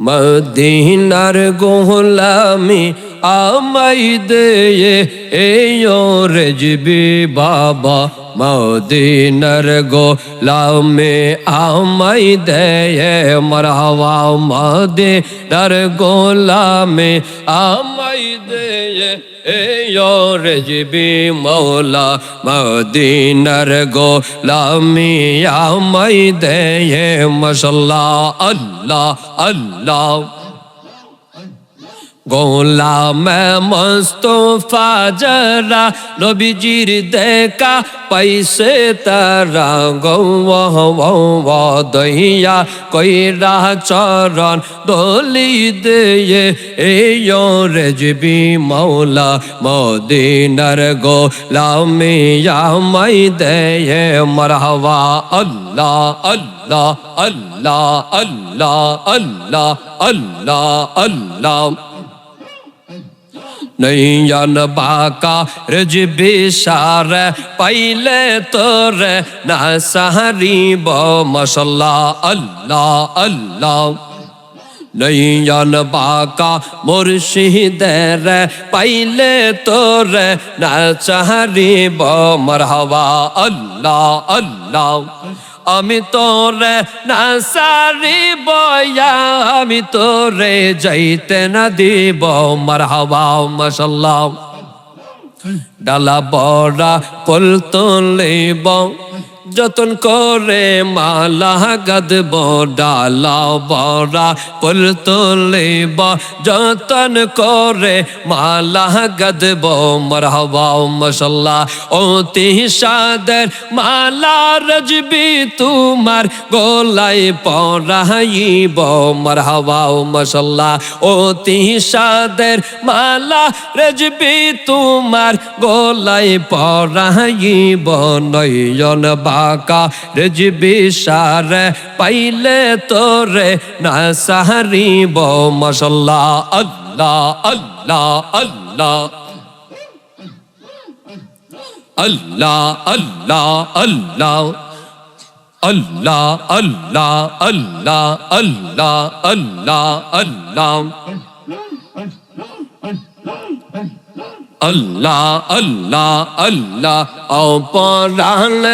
মদিনার গোলামি আমাই দে এয়ো রেজবি বাবা মদিনার গোলামি আমাই দে মারহাবা মদিনার গোলামি আমাই দে এয়ো রেজবি মৌলা মদিনার গোলামি আমাই দে মাশাআল্লাহ আল্লাহ আল্লাহ গোলাম মুস্তাফা যারা নবীজির দেখা পাইছে তারা গো দহিয়া কইরা চরণ দলি দে এয়ো রেজবি মৌলা মদিনার গোলামি আমাই দে মারহাবা আল্লাহ আল্লাহ আল্লাহ আল্লাহ আল্লাহ আল্লাহ আল্লাহ নয়ন বাঁকা রেজবি সার পাইলে তোরে না সাহারিব মাশাআল্লাহ আল্লাহ আল্লাহ নয়ন বাঁকা মুর্শিদের পাইলে তোরে না সাহারিব মারহাবা আল্লাহ আল্লাহ আমি তোরে না সারিব আমি তোরে যাইতে না দিব মারহাবা মাশাআল্লাহ ডালা বড়া ফুল তুলিব যতন করে মালা গাদব ডালা বড়া ফুল তুলিব যতন করে মালা গাদব মারহাবা মাশাআল্লাহ অতি সাদের মালা রেজবি তোমার গলায় পরাইব মারহাবা মাশাআল্লাহ অতি সাদের মালা রেজবি তোমার গলায় পরাইব নয়ন বাঁকা রেজবি সার পাইলে তোরে না সাহারিব মাশাআল্লাহ আল্লাহ আল্লাহ আল্লাহ আল্লাহ আল্লাহ আল্লাহ আল্লাহ আল্লাহ আল্লাহ আল্লাহ আল্লাহ আল্লাহ আল্লাহ আল্লাহ আল্লাহ অপরাণ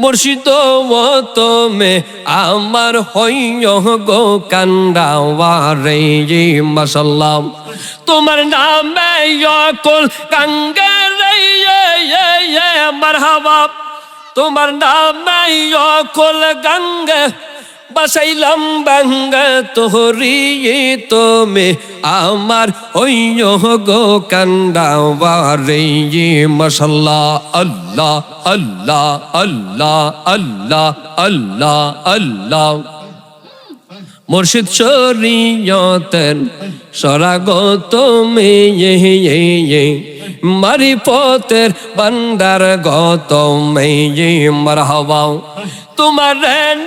মুর্শিদ তুমি আমার হইয় গো কান্দাওয়ারে মাশাআল্লাহ তোমার নামে অকুল গঙ্গা রে মারহাবা তোমার নামে অকুল গঙ্গা বাসাইলাম বাঙ্গা তোহরি তুমি আমার হইয় গো কান্দাওয়ারে মাশাআল্লাহ আল্লাহ আল্লাহ আল্লাহ আল্লাহ আল্লাহ আল্লাহ মুর্শিদ শরীয়তের সরাগত মেয়ে মারিফতের ভান্ডার গত মেয়ে মারহাবা তোমার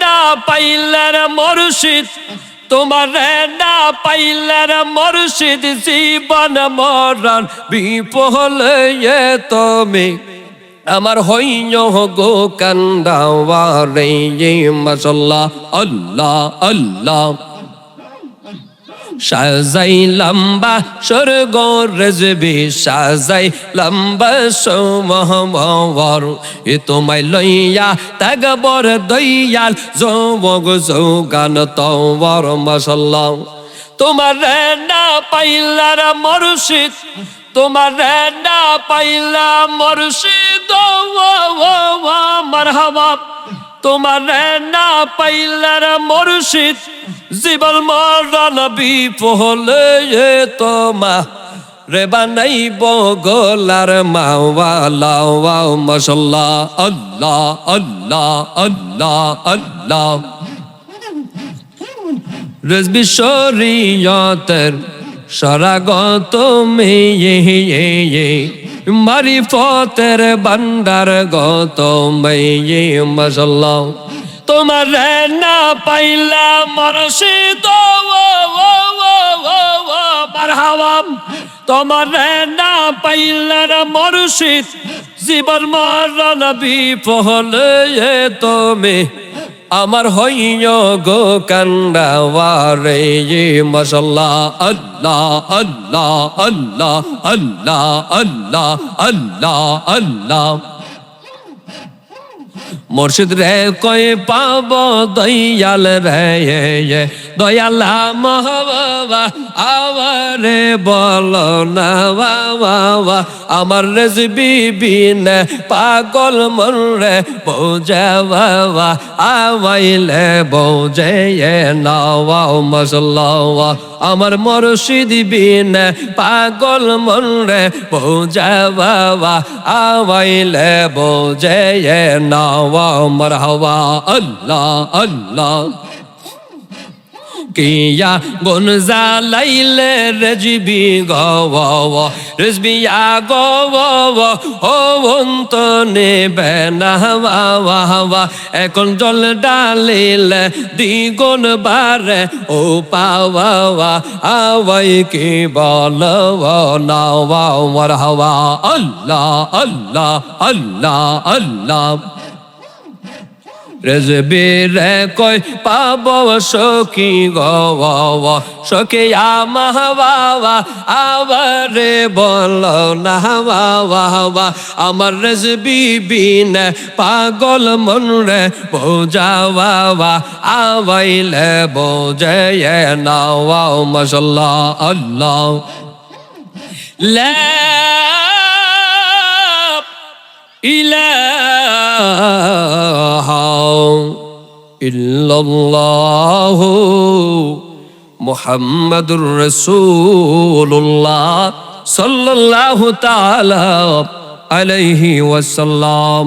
না পাইলার মুর্শিদ তোমার না পাইলার মুর্শিদ জীবন মরণ বিফল তুমি আমার হইয় গো কান্দাওয়ারে মাশাআল্লাহ আল্লাহ আল্লাহ সাজাই লম্বা স্বর্গ রেজবি সাজাই লম্বা সমহবর এ তোমায় লইয়া তাগবর দয়াল যৌবগ যৌগান তওর মাশাআল্লাহ তোমার না পাইলার মুর্শিদ তোমার না পাইলা মুর্শিদ মারহাবা তোমার না পাইলার মুর্শিদ জীবন মরণ বিফল তোমা রে বানাইব গোলার মাওয়ালা মাশাআল্লাহ আল্লাহ আল্লাহ আল্লাহ আল্লাহ রেজবি শরীয়তের সরাগত মেয়ে মারিফতের ভান্ডার গত মেয়ে মাশাআল্লাহ তোমার না পাইলা মুর্শিদ মারহাবা তোমার না পাইলার মুর্শিদ জীবন মরণ বিফল তুমি আমার হইয় গো কান্দাওয়ারে মাশাল্লাহ আল্লাহ আল্লাহ আল্লাহ আল্লাহ আল্লাহ আল্লাহ আল্লাহ মুর্শিদ রে কই পাব দয়াল রে দয়াল মহবাবা আওয়ারে বলো না বাবা আমার রেজবি বিনে পাগল মন রে বোঝা বাবা আওয়াইলে বোঝে নাওয়া মাশাল্লাহ আমার মুর্শিদ বিনে পাগল মন রে বোঝা বাবা আওয়াইলে বোঝে নাওয়া মারহাবা আল্লাহ আল্লাহ কিয়া গুনজা লাইলে রেজবি গো রেজবিয়া গো ও বন্ত নেবে না বাবা এখন জল ডালিলে দ্বিগুণ বারে ও পাওয়া আওয়াই কি বল নাওয়া মারহাবা আল্লাহ আল্লাহ আল্লাহ আল্লাহ রেজবি রে কই পাব সখী গো সখী বাবা আবারে বল না বাবা আমার রেজবি বিনে পাগল মন রে বোঝা বাবা আওয়াইলে বোঝে নাওয়া মাশাল্লাহ আল্লাহ লা ইলাহা ইল্লাল্লাহু মুহাম্মাদুর রাসূলুল্লাহ সাল্লাল্লাহু তাআলা আলাইহি ওয়াসাল্লাম।